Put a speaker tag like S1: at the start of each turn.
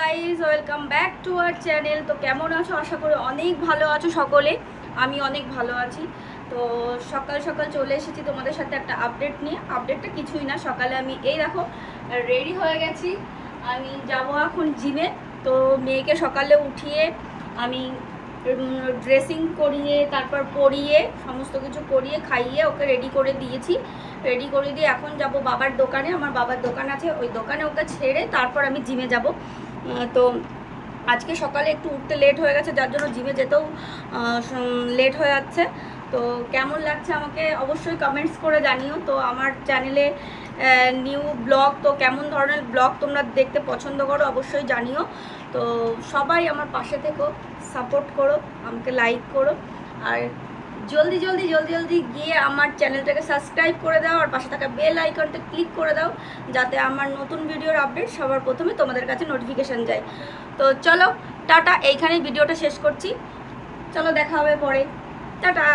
S1: Guys, welcome back to our channel. তো কেমন আছো? আশা করি অনেক ভালো আছো সকলে। আমি অনেক ভালো আছি। তো সকাল সকাল চলে এসেছি তোমাদের সাথে একটা আপডেট নিয়ে। আপডেটটা কিছুই না, সকালে আমি এই দেখো রেডি হয়ে গেছি। আমি যাব এখন জিমে। তো মেয়েকে সকালে উঠিয়ে আমি ড্রেসিং করিয়ে তারপর পরিয়ে সমস্ত কিছু করিয়ে খাইয়ে ওকে রেডি করে দিয়েছি। রেডি করে দিয়ে এখন যাব বাবার দোকানে। আমার বাবার দোকান আছে, ওই দোকানে ওকে ছেড়ে তারপর আমি জিমে যাব। তো আজকে সকালে একটু উঠতে লেট হয়ে গেছে, যার জন্য জিমে যেতেও লেট হয়ে যাচ্ছে। তো কেমন লাগছে আমাকে অবশ্যই কমেন্টস করে জানিও। তো আমার চ্যানেলে নিউ ব্লগ, তো কেমন ধরনের ব্লগ তোমরা দেখতে পছন্দ করো অবশ্যই জানিও। তো সবাই আমার পাশে থেকো, সাপোর্ট করো, আমাকে লাইক করো, আর জলদি জলদি জলদি জলদি গিয়ে আমার চ্যানেলটাকে সাবস্ক্রাইব করে দাও, আর পাশে থাকা বেল আইকনটা ক্লিক করে দাও, যাতে আমার নতুন ভিডিওর আপডেট সবার প্রথমে তোমাদের কাছে নোটিফিকেশান যায়। তো চলো টাটা, এইখানেই ভিডিওটা শেষ করছি। চলো দেখা হবে পরে, টাটা।